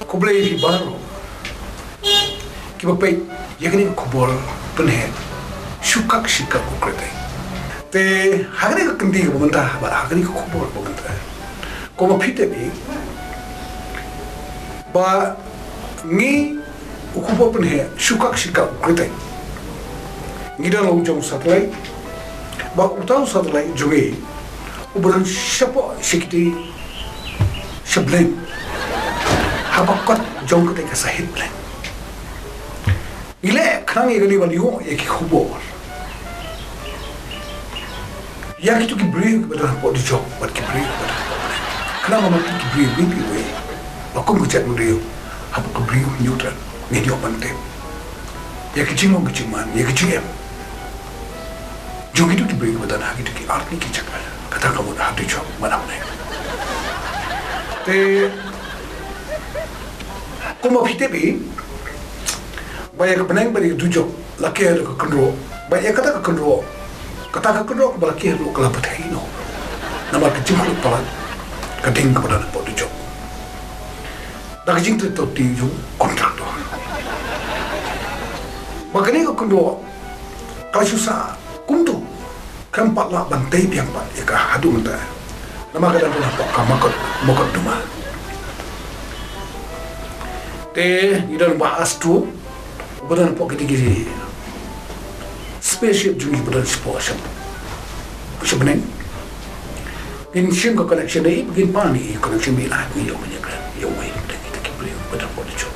kublai fi baro kibapai yakni kubor penhe shukak shikak kukrete te hagni ka kendi ka bumenta ba hagni ka kubor bumenta koma phite bi ba ni ukubor penhe shukak shikak kukrete ngida lo jong satlai ba utau satlai joge uburan shapo shikti shablem habakot jong kete ka sahid plan ile khangi gali waliyo ek khubor ya kitu ki break bada po di job bat ki break bada kana ma ki break bi we ba ko nguchat mu dio habu ko break neutral ne dio bante ya ki chimo ki chiman ya ki chiem jogi tu ki break bada na ki tu ki art ni ki chakal kata ka mo ha di job manam ne te como phite bi banyak peneng beri tujuh laki ada ke kendro banyak kata ke kendro ke laki lu kelapa teh no nama kecil lu palat keding kepada nampak tujuh dah kecil tu tujuh kontrak tu makanya ke kendro kalau susah kuntu keempat lah bantai piang pat ya kah hadu mentah nama kadang pun nampak kamakot rumah teh idan bahas tu badan pok gede spaceship jungi badan spaceship sebenarnya in shim ka connection dai begin pani connection bi la ko yo manya kan yo mai da kita ki bri badan pok dicho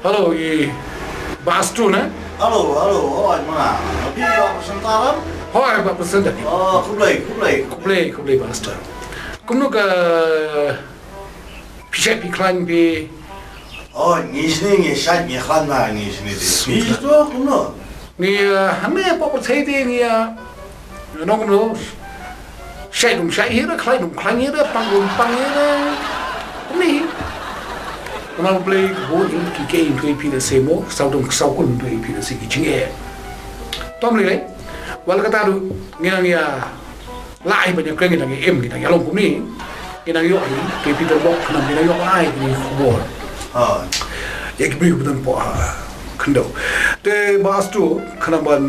hello ye bastu na halo oi mana abi presentaran hoi ba presenta oh kublai bastu kumno ka pisha pi klan bi oh ni shat ni khan ma ni sini di tu kumno ni hame pop thai de ni no kumno shai hira klan hira pang hira ni Kalau play board ki game tu ipi se mo sau kun tu ipi se ki chinge tom le wal kata du ngira lai banyak keng ngira em kita ya lom ni ngira yo ni tu ipi tu bok nam ngira yo ai ni khobor ya ki bi budan po khando te bas tu khana ban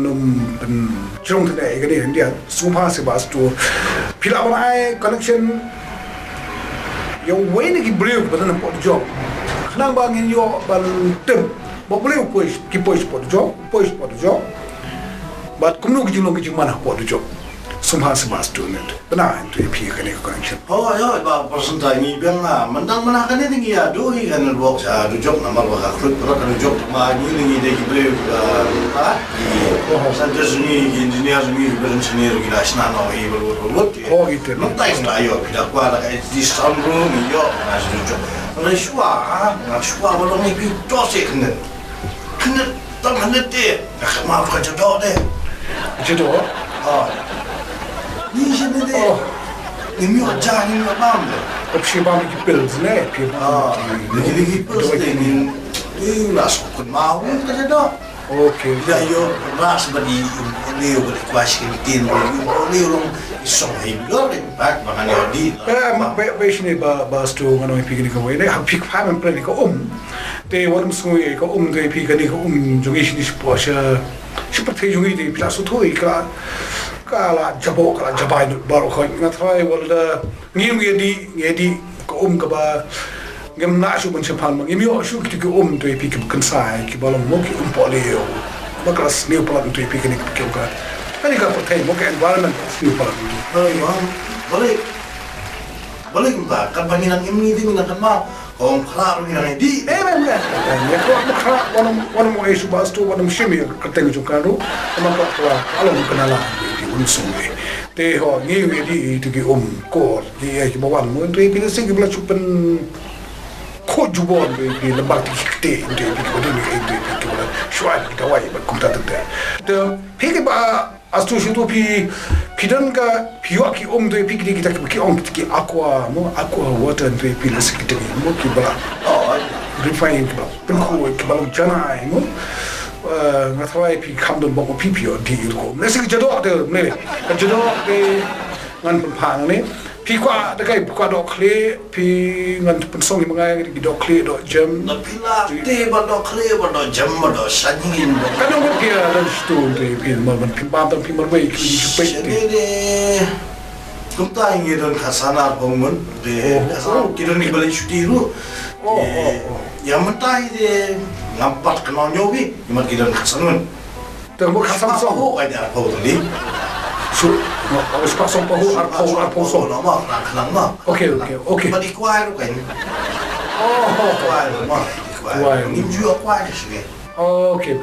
ben jong thane ga ni india super se bas tu pila ai connection yo way ni ki bri budan po job nang bangin yo bal tem bo boleh pois por job but kumno ki jino ki mana por job sumha semas tu net bana tu pi kan connection ba persentai ni biang na mandang mana kan ni ya do hi kan work sa do job nama ba ka khut ra kan job ma ni de ki bre pa sa ni engineer ni engineer ki national no hi bo ite no tais na yo ki da kwa da di samro ni yo na job那说我容易比多些可能当然的的，那很麻烦就多的，知道你现在的你没有家，你没有妈的，我去帮你bills呢，你 bills 的你那是困妈，我这知道。Okay. Dah yo ras badi ni boleh kuas kitin ni orang sohi lo le bak makan yo di ba sini ba stu ngano pi ni ko ne ha pik pa men plan ko te wadum sui ko de pi ni ko jungi sini sposha seperti jungi di plasu thoi ka la jabo ka jabai baro ko ngathai walda ngi di ko ka ba ngam na su ban sepan mang imio su ki ko tu pi ki kan sai ki balong mo ki polio bakras new plan tu pi ki ki ka ani ka potai mo ka environment new plan boleh kita kan banginan ini di minakan ma kong klar ni nang di men ya ko mo kra one mo isu bastu one mo shimi ka tengu jukaro ma ka alo mo kanala di unsumi te ho ni di tu ki ko di ki mo wan mo tu pi se ki bla chupen ko jubon di lembar tikte di kodini di kibla shwai kawai ba kumta de pege ba astu shitu pidan ka piwa ki do pi kita ki aqua water de pi la sikite mo ki bla refine ki bla pen ko ki bla jana mo ngathawai pi khamdon bok pi pi di ko nesi jado de ne jado de ngan phang ne pi kwa de kai kwa do kle pi ngan pun song mangai di do kle do jam na pila te ba do kle ba do jam ba do sanin kan no pi dan stu de pi man pi ba dan pi mar wei ki pe de kumta ingi don khasana bongun de khasana kiron ni bale shutiru yamantai de ngampat kenal nyobi yaman kiron khasanun de mo khasam so ho ada apa tu ni so os pasam pa ho ar po so nama khlang ma okay badi kwai ru kan kwai ma kwai ni ju kwai shi okay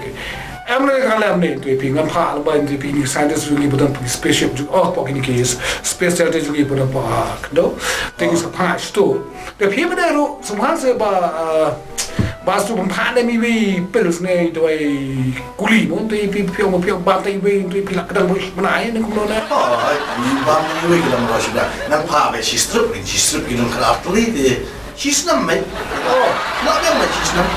em này cái làm này tụi mình ngắm phá là bên tụi mình scientist dùng cái button spaceship dùng bọc cái này space shuttle dùng cái button bọc đó thì cái phá storeแต่พี่ไม่ได้รู้สมมติว่าบาสตุบัมพาได้มีวิเปิลส์ในด้วยกุลีมันตัวพี่เพียงบางตัววิตัวพี่หลักดังมันไหนนึกคุณรู้นะบางตัววิกดังเราใช่ไหมนั่งพาไปชิสตร์กินขนาดตัวนี้ชิสน้ำไหมนักยังไม่ชิสน้ำ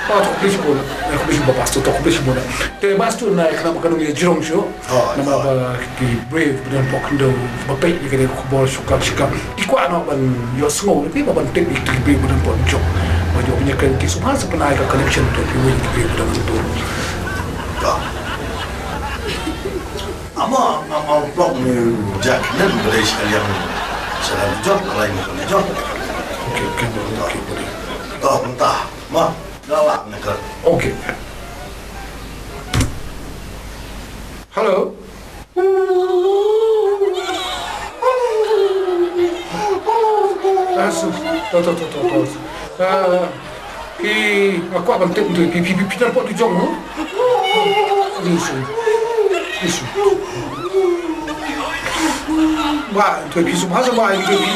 tak boleh sebut, aku boleh sebut pastu, tak boleh sebut. Tapi pastu naik kenapa kan dia jerong show, nama di brave dan pokendo, bapak ni kena kubur suka. Ikuat nak ban yo semua, tapi ban tip itu brave dan pokendo. Baju punya kan kisah semua sebenarnya ada connection tu brave dan itu. Ama blog ni Jack dan boleh sekalian salam job lain boleh job. Okey boleh. Tak mentah, mah. Galak nak. Okay. Hello. Aku akan tip tu. Pi dan pot di jong. Isu. Wah, tu pi subhasa wah tu pi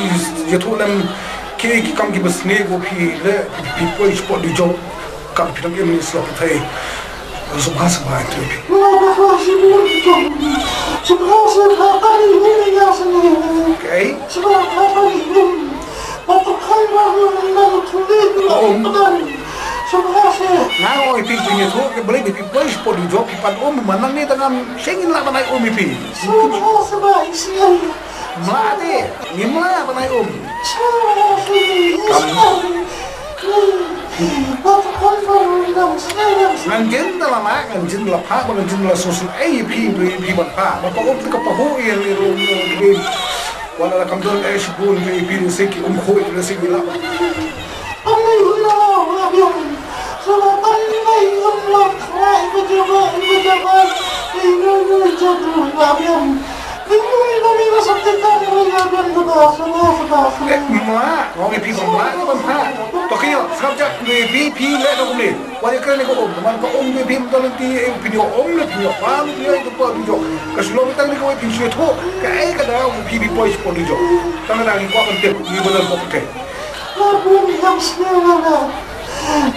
jatuh dalam kiri kam ki besne go pi le pi poi spot di jong. Kam pi dang ini selap thai subhasa wah tu pi. Subhasa kali ini ya sini. Okay. Subhasa kali ini. Apa kali nak tulis Subhasa. Nah, pi punya tu ke boleh pi poi spot di jong pi pan menang ni tengah sengin lah panai pi. Subhasa baik sekali. Mati, gimana panai Nganjin dalam mak, nganjin dalam pak, nganjin dalam sosial. Pi berapa? Bapak tu kepahu yang ni wala kam don sebun pi seki khoi seki lah. Allah, selamat pagi Allah, hai berjumpa. Ini jatuh abang. Kami masuk tentang perjalanan Mak, orang pi mak ni bapa. Tokyo, sabjak pi le dok ni. Wajah kena ko man ko pi betul nanti pi le pi pam dia itu pa di jok. Kaslong tang ni ko pi sweto. Kai kada pi boys po di jok. Tang na ni ko kan ni benar ko ke. Aku ni yang sebenarnya.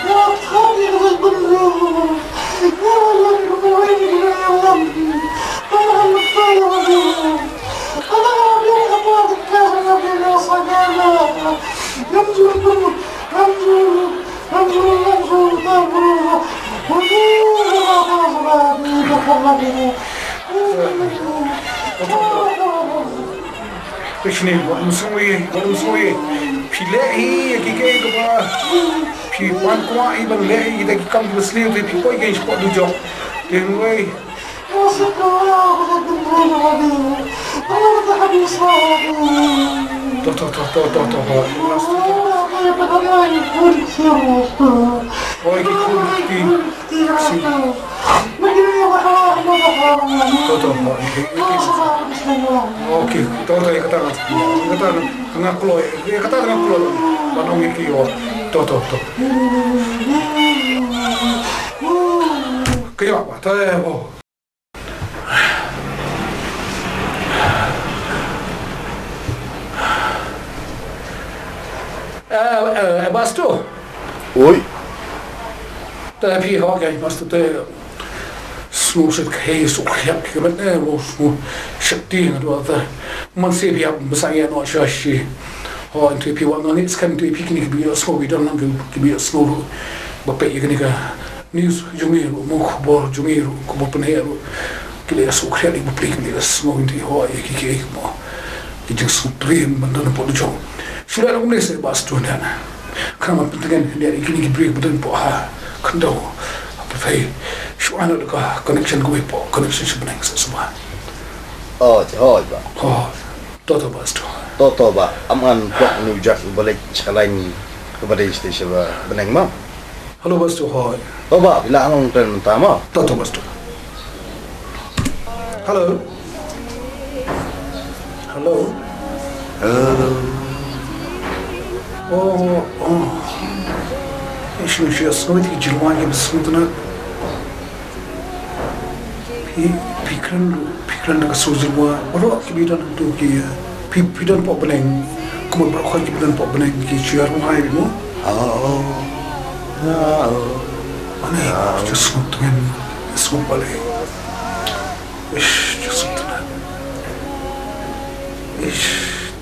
Ya, kami harus benar. Ya, Allah, Pishni, walam sui, pilih, kiki kapa, piwan kuah iban leh, ida kikam bersih, tapi koi gay sport dujok, anyway. Okey, tahu tak kata tengah keluar, kata tengah keluar, panong iki yo, tahu. Kaya apa? Tahu. Bastu. Oi. Tapi okay, bastu tu. Semua kaya sukhiap kemudian semua syakti itu ada. Masih biar besarnya nak syasyi. Itu piwang ni sekarang itu piknik biar semua bidang nak biar semua bapak yang ni news jungiru mo khobor jungiru khobor panheru kile asu khriali bu plik ni asmo inti ho ki ke mo ki jing su dream mandan po jo shira ngum ne se bas to na kama pintagan ne ikini ki break budan po ha kando apai shu ana ka connection ko po connection shu bang sa suma ba toto bas to ba aman blok New Jack balik sekalain kepada station ba benang ma hello bas to ho ba bila anong tren mentama toto bas to hello ايش نشي اصلا تيجي جلواني بس مدنا pikiran nak suzul wa baru kita tu ki pikiran pop beneng kemudian baru kau pikiran pop beneng ki ciar mahai mo mana just dengan semua balik just dengan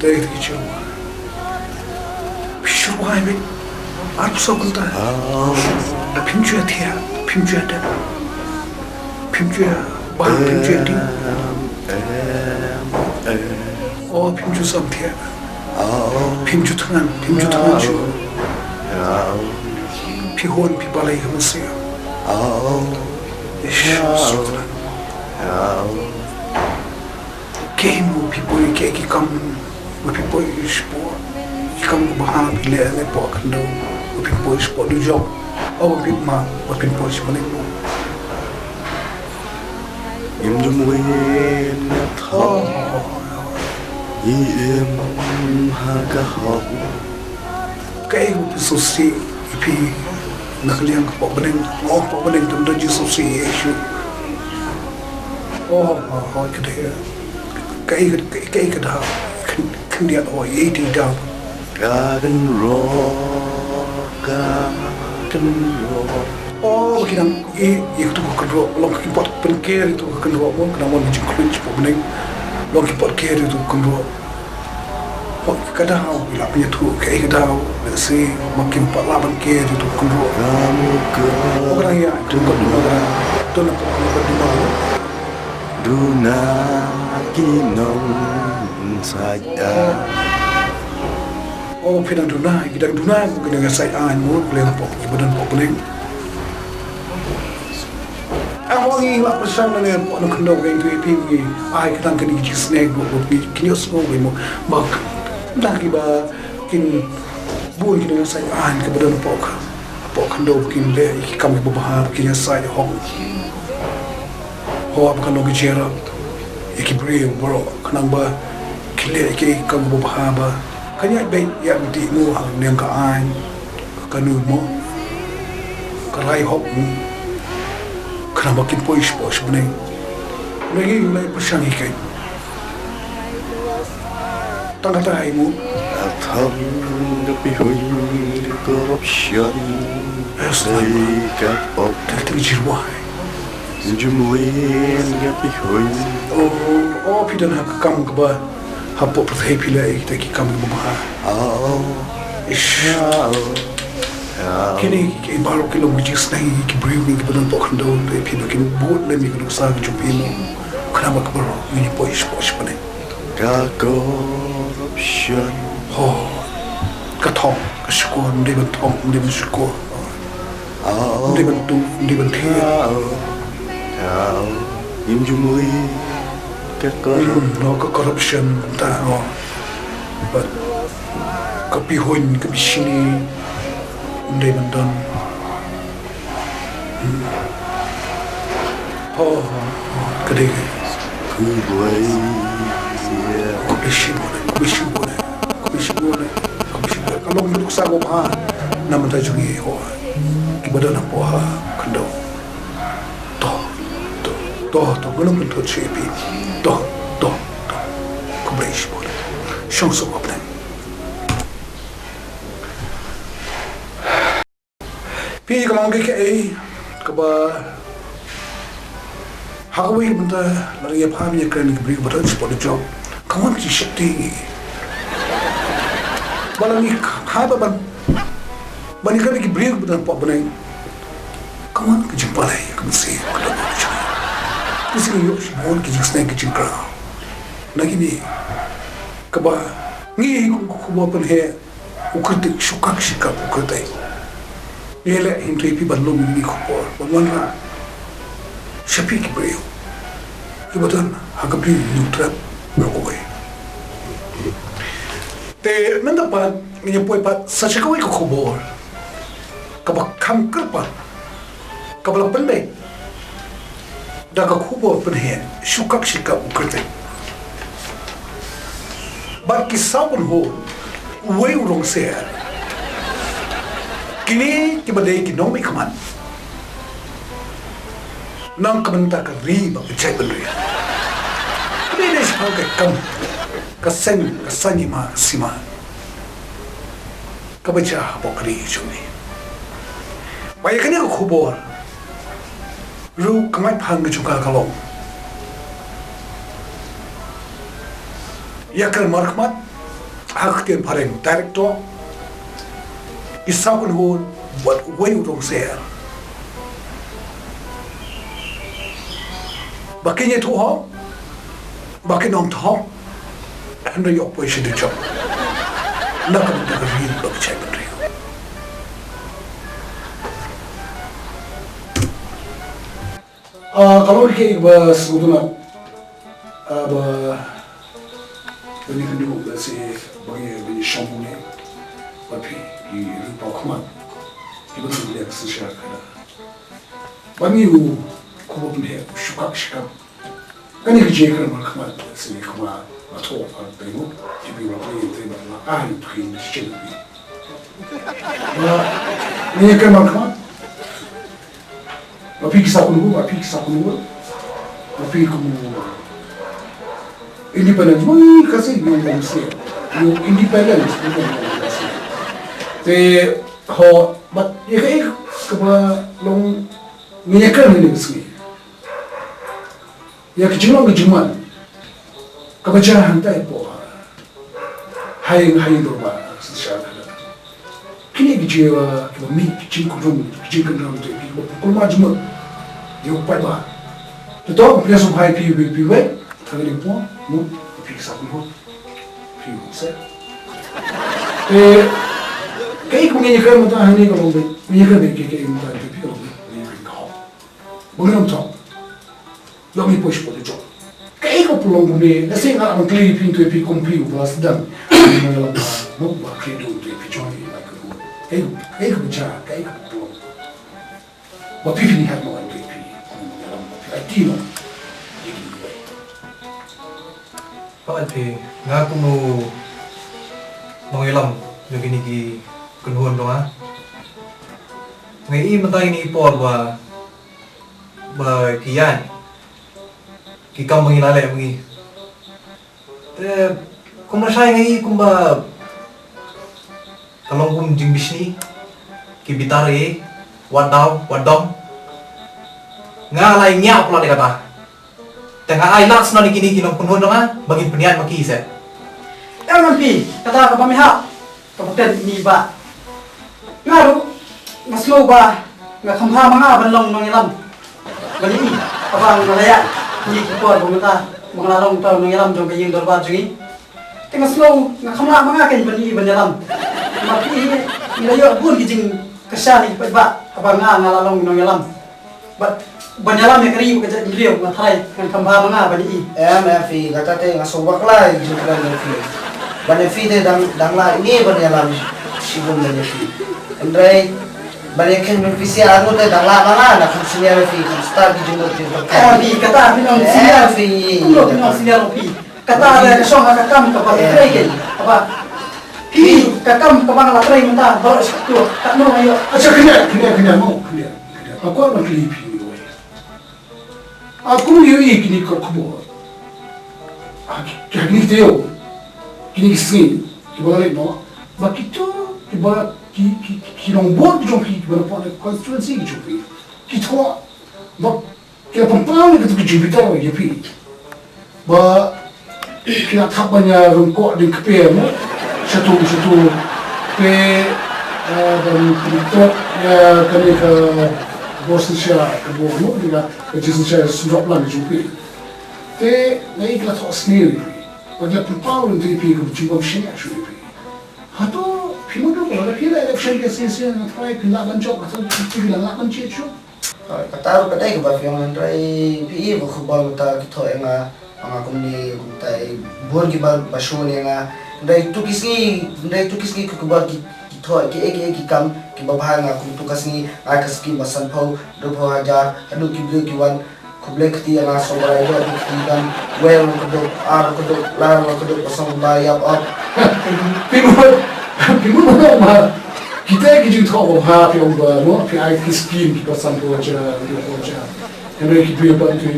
dari tu ciar pikiran mahai ni aku sokol ta pimju dia bahar pimju di pimju sampai pimju tangan cu pihon pibalai masih sudah kemu pipoi keki kamu pipoi sport kamu bahar pilih le pok kendo pipoi sport du job pipma pipoi sport ni Im jumwen tho im ha ho cái sushi pi nak liang ko beneng tum do sushi issue cái đấy cái da kan dia oi 80 down garden kita itu kedua long kita penkir itu kedua mon kena mon macam clutch po beneng long kita penkir itu kedua kadang bila punya tu kayak kadang si makin laban kir itu kedua orang ya itu kedua tu nak kedua duna kinong saya pinang duna kita kena saya mo boleh apa badan po beneng Awang lah pesan na po ng kandog ng tuipin ay kitang kanigi snake mo kinyos mo mo mag lagi ba kin buon kin sa an ka badan po kandog kin le kami babahar kin sa ho ab kandog jera ikibre bro kanang ba kile ki kami babahar ba kanya ba ya di mo ang nang kaan kanu mo karai hop mo Kenapa makin pois sebenarnya? Lagi mulai pesan ikan. Tangga tahimu. Atam lebih hui corruption. Seikat op. Terjadi wahai. Jumuen lebih hui. Pidan hak kamu keba. Hapo perthai pilai kita ki kamu keba. Kini baru kilo mujis nahi ki breathing ki badan pok ndo pe pi bakin boat le mi kilo sa ki chupi mo kana ba kabaro mini pois pane corruption ka thong ka shko ndi ban thong ndi ban shko ndi ban tu ndi ban thi im jumui no ka corruption ta but ka pi hoin ka bishini Hindi man doon. Kadig. Kubisi mo na. Kalau menurut saya ha, naman tayo yung iyo. Kibada na po ha, kando. To. Ganun mo ito siya ipi. To. Kubisi mo na. Siyang sumap na. Pi kalau ke kaba hawi benda lari apa ni kan beri betul sport job kawan si shakti balangi khaba ban bani kan ki beri betul pop banai kawan kejumpa lagi kemisi ketemu cai kesi yuk mohon kejing snack kejing kerang lagi ni kaba ngi kuba penhe ukritik shukak shikap ukritai ele hintui pi balum ni khopor balwanra shapi ki breu kibadan hagapli nutrap berkoy te nanda pa ni poi pa sachakoi ko khobor kabak kham karpa kabla pande daga khobor penhe shukak shikap ukritai bar kisabun ho wei urong se kini kibadai ki nomi kaman nang kamanta ka riba bichai benri kini dei sipau ke kam kasani ma sima kabacha bokri chuni bai kani ko khubor ru kamai phang ge chuka kalong yakal markmat hakten pareng director isakun hon what way urong ser bakinya tu ho bakin om tho ando yok poi shi de chop na ka de ri lo che ri kalau ke ba sebutuna ba ini kedua si bagi shamune tapi di Pokemon ibu tu lihat sesuatu kana bagi u kubo ni shukak shikam kani kerja kerana Pokemon sini kema atau apa tengok ibu apa yang tengok lah itu ini cendera ni kerana Pokemon tapi kisah kuno tapi kamu independent mui kasi yung kasi yung independent te ho but ye kaba long minyakan ni kasi ya kejungan kaba jahan tai po hai dorba sesya kini gijewa kaba mi kicin kurung te ko ma juma yo pa ba to preso hai pi tagaling po mo ipiksa ko mo se kay kung niya kayo matahan niya kalau niya kayo kay mo tayo pipi kalau niya kayo bagaimana to lami push po dito kay ko pulong ni kasi nga ang klip pinto ipi kumpi ubas dan mga mo ba kay do to ipi join like ko kay ko ja kay ko pulong ba pipi ni hat mo ang ipi ay tino Pak Alpi, ngaku mau mengilam yang ini ki kenuan dong ah. Ngai mentai ini por ba kian ki kam mengilale mengi. Te kumasai ngai kumba kalau kum jing bisni ki bitare wadong ngalai nya pula dikata. Tengah ay laks na kini kinong puno nga bagi penian makise. Pi kata ka pamiha kapten ni ba. Ngaru maslo ba nga khamha mga banlong nang ilam. Bali abang malaya ni kupor bumata mga lalong taw nang ilam jong kayeng dorba jungi. Tengah slow nga khamha mga ken bani banyalam. Mapi ilayo bun gijing kasani ba abang nga lalong nang ilam. Banyalam yang kering kerja di Rio, ngatai kan kembang mana bani. Fi kata te ngasobak lah jualan fi. Bani fi te dang lah ini banyalam sibun bani fi. Andai bani kan fi anu te dang lah mana nak fungsinya fi start di jumlah tu. Fi kata fi non sinyal fi. Non sinyal fi. Kata ada kesong kakam kapal train apa? Fi kakam kapal la train mentah baru sektu. Tak mau ayo. acha kena mau aku akan klip aku yo kini ko kubo kini teo kini sing kibale no bakito kiba ki non bon jong ki kiba pa constituency ki chupi ki tro ba ki pampang ki jibita wa yepi ba ki atabanya rungko din kepe mo satu pe dan kripto ya kani ka bos siya kabo mo diga Jesus siya sudok lang jupi te nai kla thos ni pagla pau ng tipi ko chibam siya shupi hato pimo do wala pila election ke sesya na try pinlaban job ato pinlaban checho Kataru kadai ke bafiong andrai pi ko khubal ta kitho nga anga kumni kumtai bor ki bal bashon nga ndai tukisni ko kubal ki kitho ki kam ki babha nga kum tukasni akas ki masan phau do pho haja adu ki blue ki wan kublek ti nga sobrai do ki kan well ko do ar ko do lar ko do pasang bayap up pimo ma kita ki jing tho ha pi om ba no pi ai ki skin ki pasan pho ja ene ki pi ba ki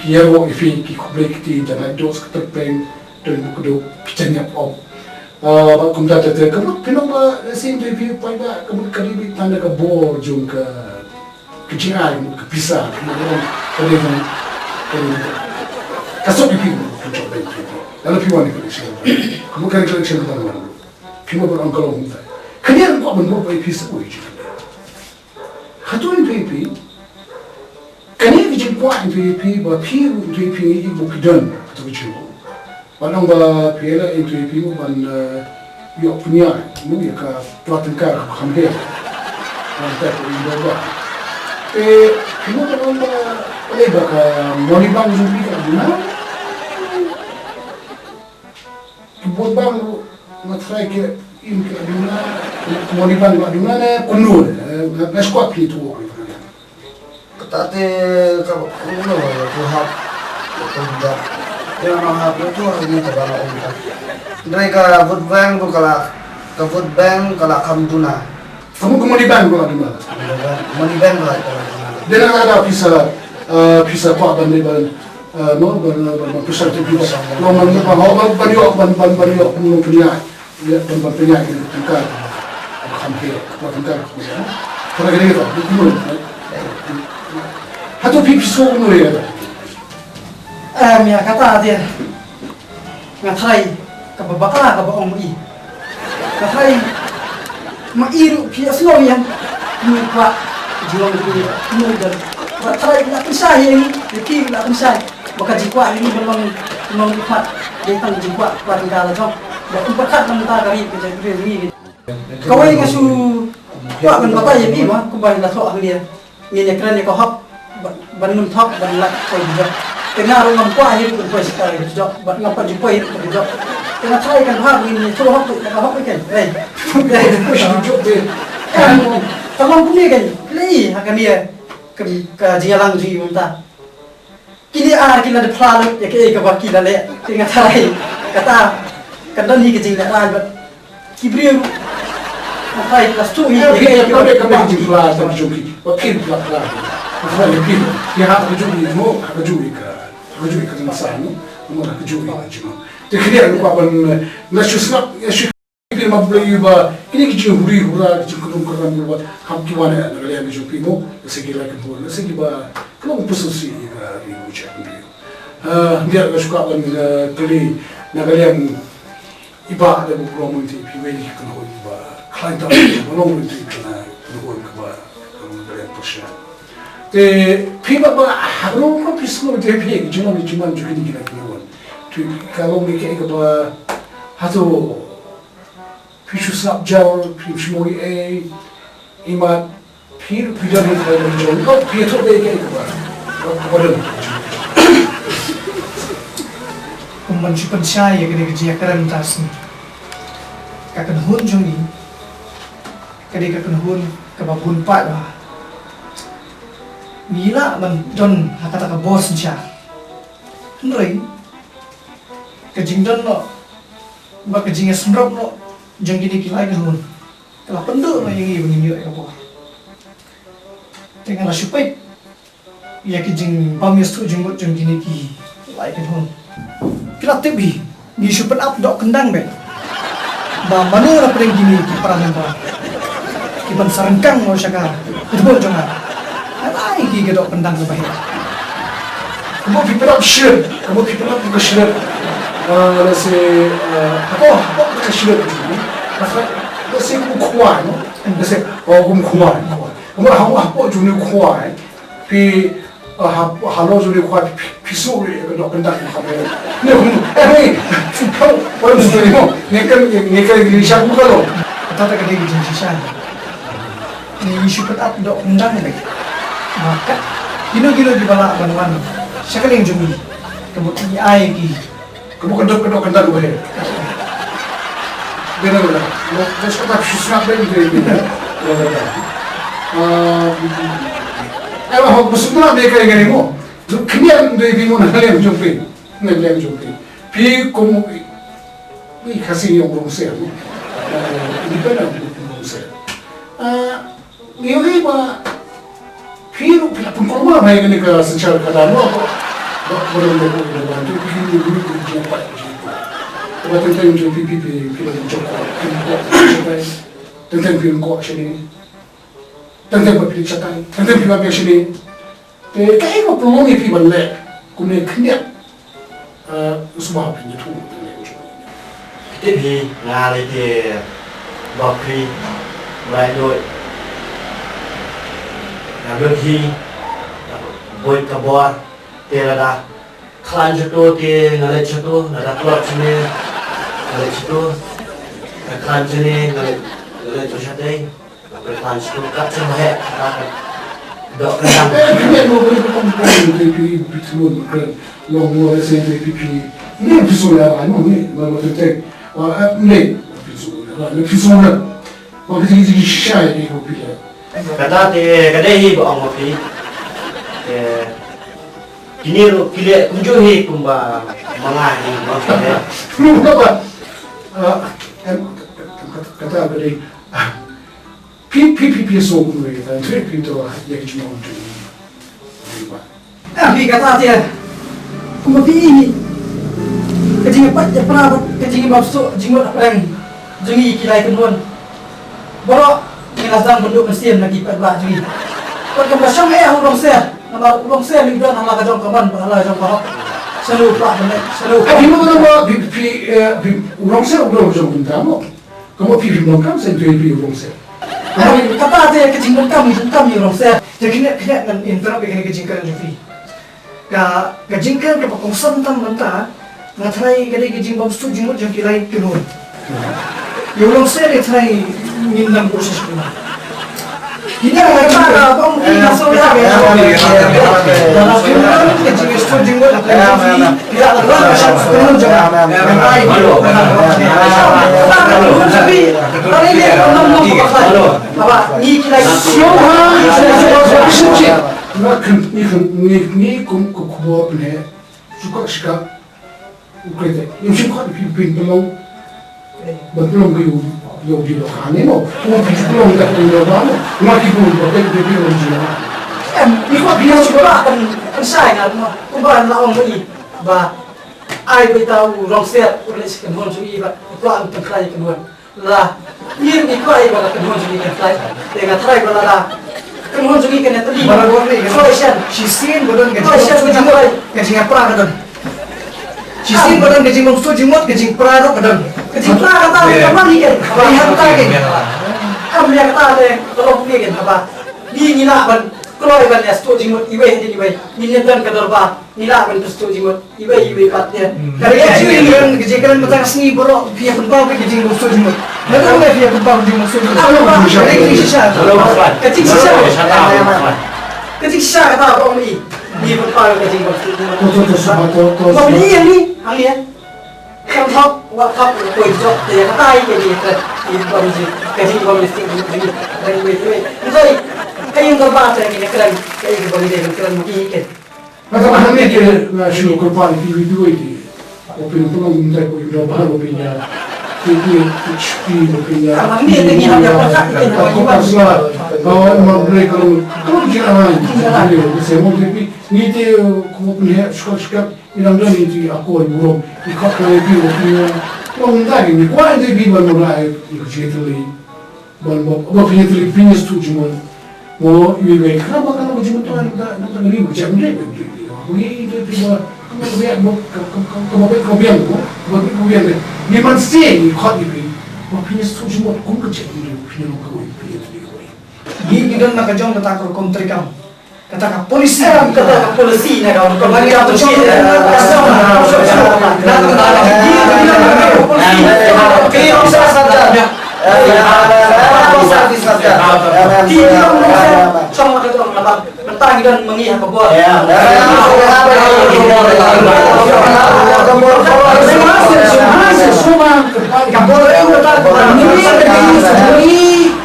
yero ifi ki kublek ti jana dos ka peng do ko do pichanya op ba kum da te kamut pino ba sim de pi pai ba kamut karibi tanda ka bor jung ka kichingai mu ka pisa mo ko de mo ka so pi ko cho be ala pi wani ko shi ko ka ka shi ka ba pi mo ba an ko mo ta kanya ko mo ba pi sa ko ji hatun pi kani ki kwa NPP ba pi NPP i bu kidan to ki chu ba nang ba pi la NPP mo ban yo punya mo ya ka platin ka kham he ba ta ko i ba mo ba le ba ka moni bang ju pi ka na ki bo bang ma try ke in ka duna moni bang ba duna na kunu na squat pi to Tate kalau uno tu hap tidak yang orang hap itu ini terbaru orang. Mereka vote bank tu kalau kamduna. Kamu kemana bank kalau di mana? Money bank lah. Dia nak ada visa kuat benda no pusat tu visa. Kalau mana bahawa banyak mungkin punya itu tingkat hampir tingkat. Kalau gini tu, itu Hato pipi so no ya. Mia kata dia. Ngatai ka babaka ka ba ong i. Ngatai mairu pi aslo yan. Ni pa jiwang ni no dan. Ngatai na pisah ini, iki na pisah. Baka jikwa ini belum ipat. Dia tang jikwa pa tinggal jom. Ba ipakat nang ta kari ke jadi ni. Kawai ngasu wa ban bata ya bi ma ku ba la so ang dia. Ni ne kran ni ko hop banun thok ban lat ko jo tengah ro ngam kwa hi ko ko sekali jo ban ngam pa jipo hi ko jo tengah thai kan bhag ni chu hop ka hop ken ei ko shi jo de tamam puni kan lei ha kan dia ka jialang ji unta kini kila de phla ya ke ka ba kila le tengah thai kata kan ni ke jing la ran ba kibriu thai plus 2 Ya ka ji fla ta joki. Okey fla. Kalau lebih, dia harus kejui mo, kejui ke masa ni, mo nak kejui macam. Terkira lupa pun nasyusnak, nasyukir mabeli ba, ini kejui hura, kejui kerang ba, ham kiwana nagalian kejui mo, segi lagi pun, segi ba, kalau pususi ni ucap ni. Dia suka pun kali nagalian iba ada promo itu, piwai kena iba, klien tahu, promo itu kena iba, nagalian pusat. Piba ba haro ko pismo de pi juman juki ni kina kiwan tu kalau ni ke ba hato pishu sap jaw pismo ima pir pidan ni ba jon ko pieto de ke ba ko Kumman si pansaya kaya kaya karan tas ni kakanhun jong ni kaya kakanhun kababun pa ba Mila man don hakata ka boss siya. Henry kajing don no ba kajing esmrop no jeng gini kilai kahun. Kala pendo na yung ibang inyo ka po. Tengah na supay. Ya kajing pamias tu jeng jeng gini kilai kahun. Kila tebi ni supan up dok kendang be. Ba manu na pring gini ki paranan ba. Kiban sarengkang mo siya ka. Ito jangan. Ay, gigidok pendang ke bahaya. Kamu piperap shir, kamu piperap ke shir. Nasi apa ke shir tu? Nasi kamu kuat, no? Nasi kamu kuat. 我们好就那快，比哈罗就那快比手里个更大好的，那红哎我不是说你跟下不可了。Kata ka digi jing sisa. Ni isu petat dok undang ni. Maka gino-gino di bala banwan. Sakaling jumi. Kemudian ai ki. Kamu kedok kendak gue. Benar. Lo sekarang susah banget ini. Aku sebenarnya mereka yang ini mo. Kemudian dia bingung nak lihat jumpa, nak lihat jumpa. Pi kamu, ni kasih yang belum saya. Ini kan belum saya. Ini apa? Pi pengkorban apa yang ni ke secara kadang mo. Baru tu pi guru jumpa. Waktu tu jumpa pi jumpa. Tentang pi kau sini. Tentang apa pilih catai, tentang pilih apa sini, kayak apa peluang yang pilih balik, kumne kenyak, semua pilih tu. Jadi ngalih di bakri, mulai doi, ngambil hi, boy kabor, tiada kelan jatuh, ngalih jatuh, nada keluar sini, ngalih jatuh, kelan sini, ngalih jatuh catai. Bertahan setukat semua dok kadang. Kenyak mau beri kompon dari betul long mau rasa dari pipi. Ni betul lah, ni mau tertek. Ni betul lah, ni betul lah. Mau kita share ni kopi lah. Kata kedai baong kopi. Kini pilih kunjungi kumba mengahi maksudnya. Lu apa? Kata apa ni? PPP so gue kan, tu pintu yang cuma untuk ini. Abi kata dia, kumpi ini, kecing apa? Pernah kecing maksud jinggot apa yang jengi kilai kenuan. Baru ngelasang bentuk mesin lagi pada jengi. Kalau macam orang saya, orang saya ni dah nama kajong kaman, bahala kajong kau. Selalu pula benar, selalu. Abi mana orang saya orang jauh benda mo. Kamu PPP belum kan saya tu orang saya. Kata dia kecing kami orang saya. Jadi kena nan interact dengan kecing kan jadi. Kecing kan ke pengsan tam mentah. Ngatrai kadai kecing bamsu jumut jang kilai kenuan. Orang saya ni trai ngindang proses kena. Ini ada apa mungkin masuk lagi. Dalam kenuan kecing itu jumut apa yang dia ada macam kenuan jangan. Tapi hari ni orang pakai. Apa? Ni kilai semua. Ni kubu ni suka sika. Ukraina. Yang suka dipin belum. Belum yo di lokane mo. Belum tak di lokane. Mati pun boleh di original. Ni kau biar cuba kan saya kan. Kumpulan lawan lagi. Bah, ai beritahu orang saya oleh sekian orang cuci bah. Tuan terkait keduan. Lah, ni kau ai bala keduan cuci terkait. Dengan terai bala dah. Keduan cuci kena tadi. Bala dua ni. Solution. Sisin badan kecing apa kadang. Sisin badan kecing bangsu jumut kecing perado kadang. Kecing kata apa ni kan? Lihat lagi. Kamu lihat kata le kalau ni kan apa? Ni nak ban kalau ban ya sto jimut iwe di iwe. Ni nyentan kadar ni nak ban sto jimut iwe patnya. Kerja ni kecing macam seni boro pihak penbau kecing bangsu jumut. Lalu apa pihak penbau kecing bangsu jumut? Kecing sisa. Kecing sisa. Kecing sisa kata apa ni? Ni penbau kecing bangsu jumut. Tu. Kau ni yang ni, hari ya. Kamu wakaf kau jok dia kata ini kan ini komisi kecil komisi ini dan itu jadi kayak terbatas ini kan kayak boleh dia kan mungkin Macam ni dia sih korban video ini. Opini pun minta kau juga baru opini. Ini opini. Kamu ni dengan yang apa kan? Kalau mau beli kalau jangan. Saya mau beli ni dia kau punya suka ilang ni tu aku belum ikut lagi opini. Kalau minta ni kau ada beli baru mulai ikut jadi baru opini tu opini setuju mau. Mau ibu kenapa kalau macam tu nak beli macam ni? Ini dia kemudian ni mesti ni kau ni, opini setuju mau kau kerja ni opini kau itu. Gidan nakajong kata ko kontrikam. Kata ka polisi. Kata ka polisi na kawan. Kau bagi apa sih? Sama kita orang lepas bertang dan mengihak ke buat.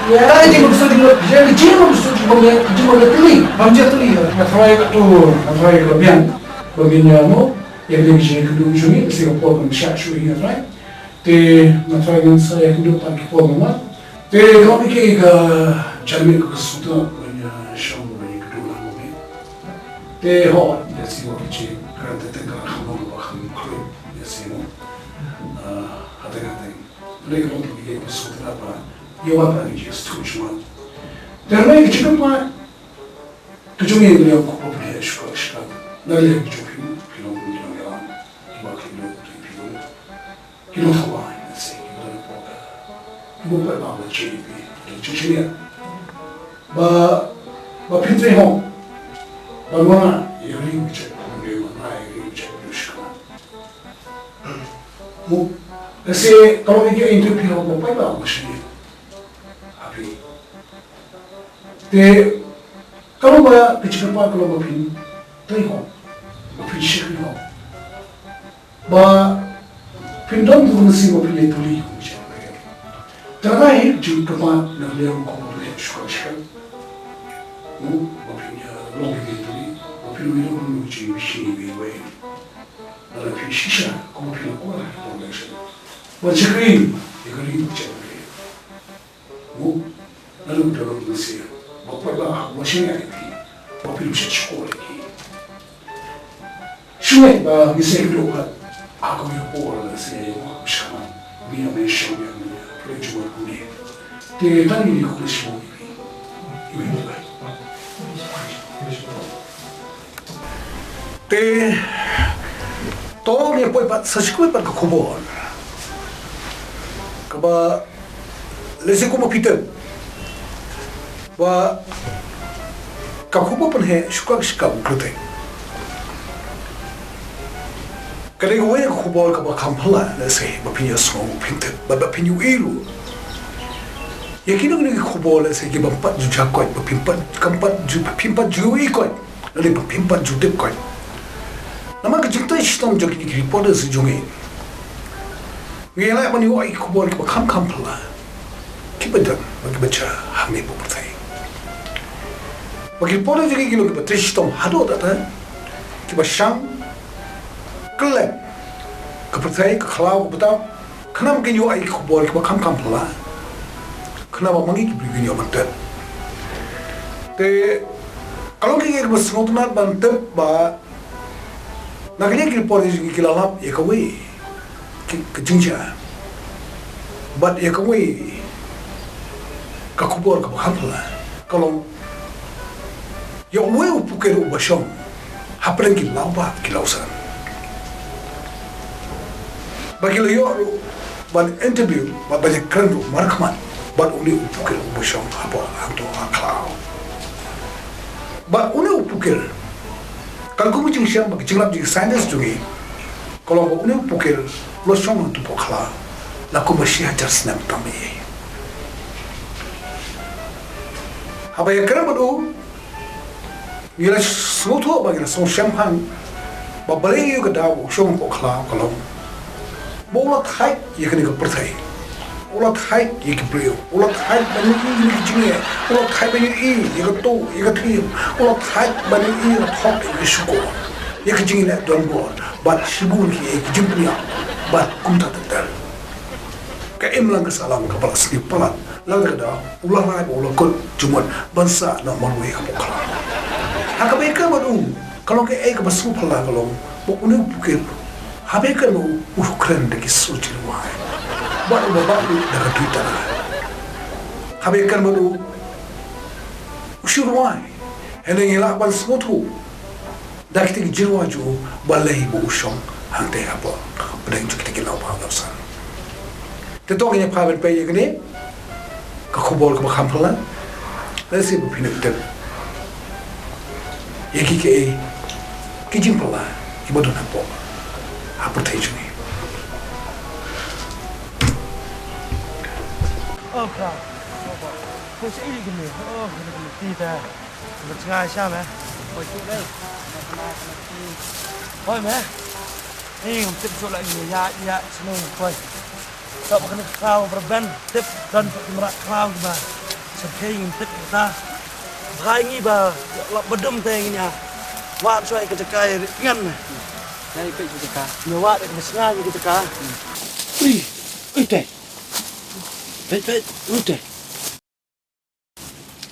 Kaya di gusto di mo, jadi cuma gusto di mo tuloy. Mamjat tu ni. Matry ka to, matry ka biyan. Baginya mo, yang dia bisa kedua cumi, kasi kapag ang siya cumi yan, right? Te matry ka sa kedua pag kapag mo. Te kami kay ka jami ka suta, banya siyang banya kedua mo ni. Te ho, yasi mo kici, karena tengah kamu bakal kru, yasi mo. Hati-hati. Mereka mau pergi ke suta apa? Ia apa ni just tu cuma. Dan mereka cakap apa? Kejungnya dia aku boleh suka. Dari kejung film jalan, ibu film Hawaii, nasi, ibu berbapa JP, cucinya. Ba pintu hong, ba mana yang ini cek, dia mana yang cek suka. Mu, nasi kalau mereka interview apa apa macam ni. Te kalau ba kecil apa kalau ba pin tengok ba pin shikri ho ba pin dom tu nasi ba pin tuli macam ni terana ju kapa na dia ko boleh suka mu ba pin ya long tuli ba pin ni long ju shi bi we na pin shisha ko pin ko la ko le shi ba shikri ikari macam ni mu lalu dorong nasi Bapak masih ada di, bapak bisa sekolah lagi. Semua bagi saya doa, aku yang boleh saya bersama, biar mesra yang perjuangan ini. Tidak ini aku semua ini baik. Tolong yang boleh sesuai pada kubur. Kaba, lesi kumu Peter. Wa kakubo pun है शुक्र शिका उकलते करेगा वो एक खुबाल का बखामला ऐसे बपिया सो पिंते बपिन्यू इरू यकीन नहीं खुबाल ऐसे कि बंपत जुझा कोई बपिंपत कंपत जु पिंपत जुई कोई नले बपिंपत जुटे कोई नमक जितना इस्तेम जो कि रिपोर्टर से जुगे ये लाइक मनी वो एक खुबाल का बखामला कि बदन बगे बच्चा हमें बोलते Bagi pola jadi kilo kita tristom hado tata, kita sang, kelak, kepercayaan kekhawat betul, kenapa kenyo ai kubur kita kam pula, kenapa mangi kita kenyo betul. Te kalau kita bersentuhan bantu ba, nak kita pola jadi kilo lap, ya kau kejengja, but ya kau kakubur kita kam pula, kalau yang mau pukul ubahsyam, apa lagi lawat kilausan. Bagi leo, ban interview, banyak kerana markman, ban uni pukul ubahsyam apa atau aklau. Ban uni pukul, kalau kamu jeng siapa, jeng lap jeng sains juga, kalau uni pukul, losong untuk pukala, laku masih ajar senam kami. Apa yang kerana betul? Bila semua tu bagi semua champagne, babalik juga dah usung pokla kalau, bola thai ia kena kepercayai, bola thai ia kepriu, bola thai banyak ini jenis, bola thai banyak ini ia ketu, ia ketriu, bola thai banyak ini thok ia syukur, ia kejenis dalam buat, bat sibuk ia kejempnya, bat kumta terdal. Keimlang kesalam kepala sendiri pelat, lalu kada ulah lagi ulah kod cuma bangsa nak maluai pokla. Hak mereka baru kalau ke ek basu pala kalau mau unu bukit, habis mau ukran deki suci luai, baru baru dekat Twitter, habis baru usir luai, hendak elak bal semua tu, dah kita jiwa ju balai bu usong hantai apa, benda itu kita lau apa dasar. Tentu kita private pay ini, kekubur kebakaran pala, Nasi berpindah betul. Ya kijing pula, ibu tu nampak apa terjadi ni. Oh, kau. Kau cakap ini gini. Oh, gini tidak. Bercengai siapa? Kau cakap đây. Thôi mẹ. Ini untuk soal lagi ya senang kau. Tak makan kau berben tip dan merak kau juga. Seperti tip kita. Hai nghi bà lọc bật đâm tê nhà vạn xoay cái cây ngăn này đây cái cá nhiều vạn để mà ngay cái cá ui ui trời phải ui trời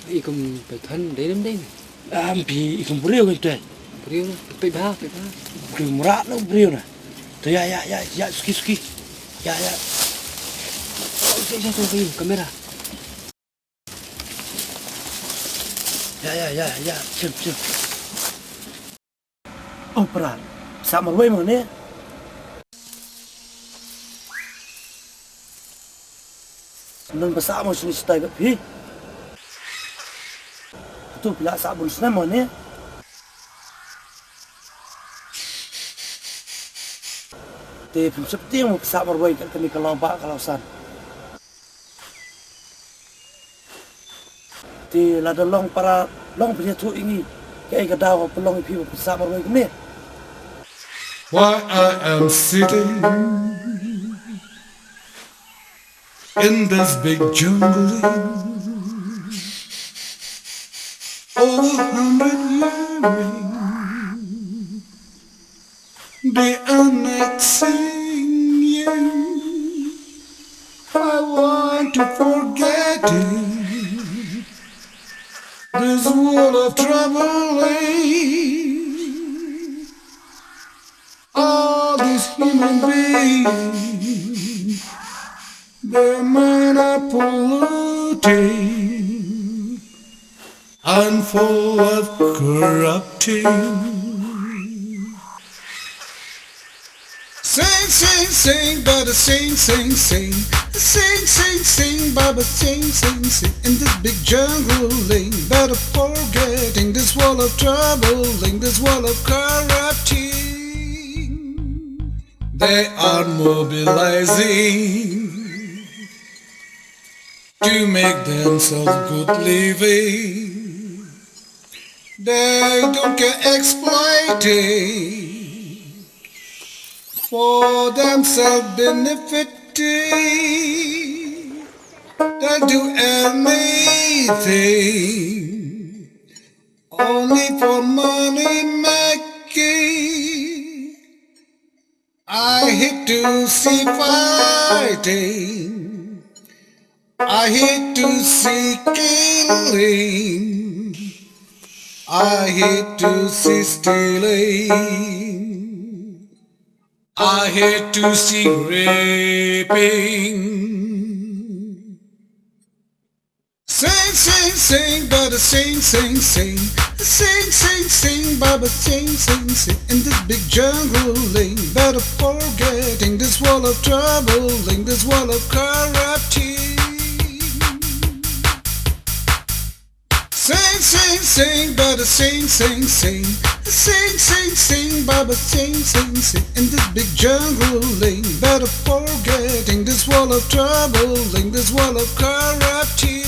ý cùng phải thân đấy đấy bị cùng brio cái trời brio phải ba cùng rạ nó brio này thôi ya suki ya saya tuh kamera ya cem oh peran sama gue mana ya nên bahasa mau sini stay gak pi itu bila sabun sana mana ya te seperti yang bahasa mau gue kan kalau pak kalau san thì là đàn long para long bây giờ tụi ini cái cái đào của long phi của sa mà rồi cái này. Why I am sitting in this big jungle over 100 years day and night singing I want to forget it. This world of troubling all these human beings, their mind are polluting and full of corrupting. Sing, Baba, sing, Baba, sing, in this big jungling, but forgetting this wall of troubling, this wall of corrupting. They are mobilizing to make themselves good living. They don't care exploiting for themselves benefiting. They do anything only for money making. I hate to see fighting, I hate to see killing, I hate to see stealing, I hate to see raping. Sing, Baba, sing, Baba, sing, in this big jungling, better forgetting this wall of troubling, this wall of corrupting. Sing, Baba, sing, Baba, sing, in this big jungling, better forgetting this wall of troubling, this wall of corrupting.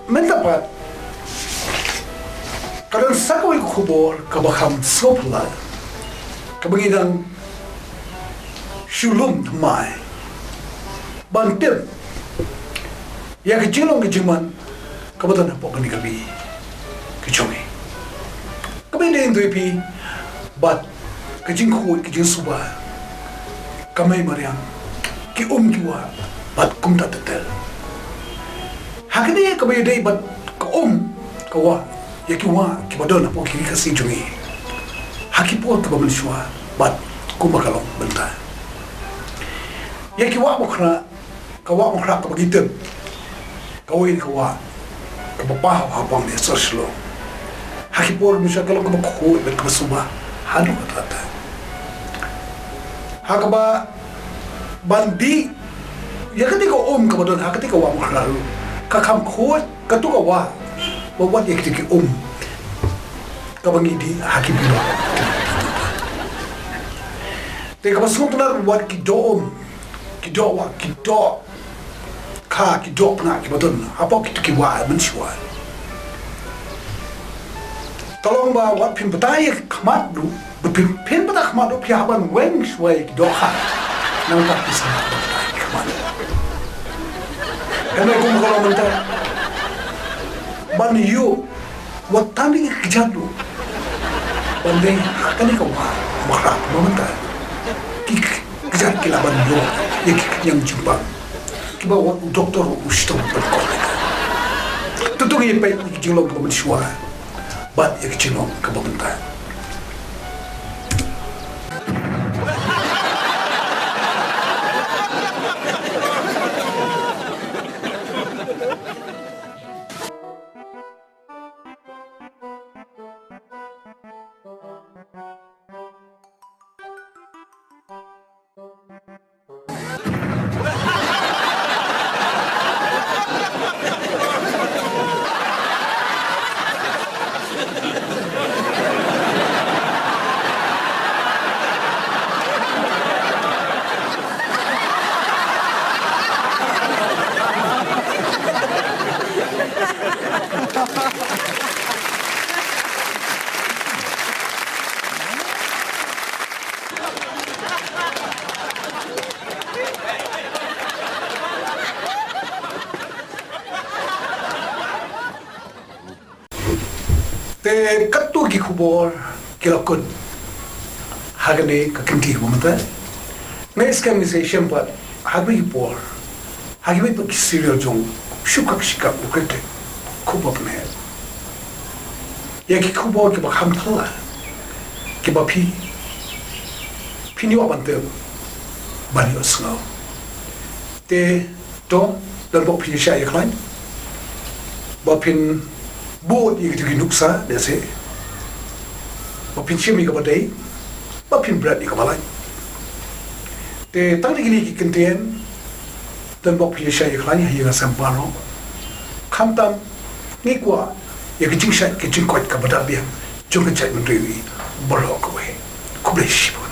Mendapat kadang sakoi kubur kabakam sopla kabagidang shulum mai bantim ya kejilong kejiman kabatan apa kani kabi kecongi kabi den duipi bat kejing khu kejing suba kamai mariam ki kiwa bat kumta tetel hakini kabi dei bat ka kawa ya kiwa kibadona po kiri kasi jungi hakipo kababal shwa bat kumakalong benta ya kiwa kawa mokra kabagitem kawin kawa kabapah hapang ni serslo hakipor misal kalau kamu kau berkamu suba hadu kata hakaba bandi ya ketika kemudian ketika wa maklalu kakam kau ketika wa bawa dia ketika kabangi di hakim bilo te kamu semua benar buat kido wa kido ka kido pernah kemudian apa kita kiwa mensiwa tolong bawa pin betai kemat du pin betai kemat du pihaban weng suai kido ha nampak bisa kemat karena aku kalau mentah ban yu wat tanding kejadu banding akan kau marah mentah kejad kilaban yo yang jumpa kiba wat doktor ustad berkolek tutung ye pe jilong ko mensuara bat ye jilong ko mentah te katu ki kubor kilakun hagane kakinti humata nes kan ni se shempa hagbi por hagbi to kisiriyo jong shukak shika ukete kubop ne ya ki kubor ki ba hamtala ki ba ni wabante bani osno te to dan bo pi sha yaklan ba pin buat yang kita nuksa desa, bapin cimi kepadai, bapin berat di kepala. Te tang lagi kentian dan bapin saya kelani hingga sampano, kamtam ni kuat yang kecing kuat kepada biang, jangan cai menteri berlaku kubeshi.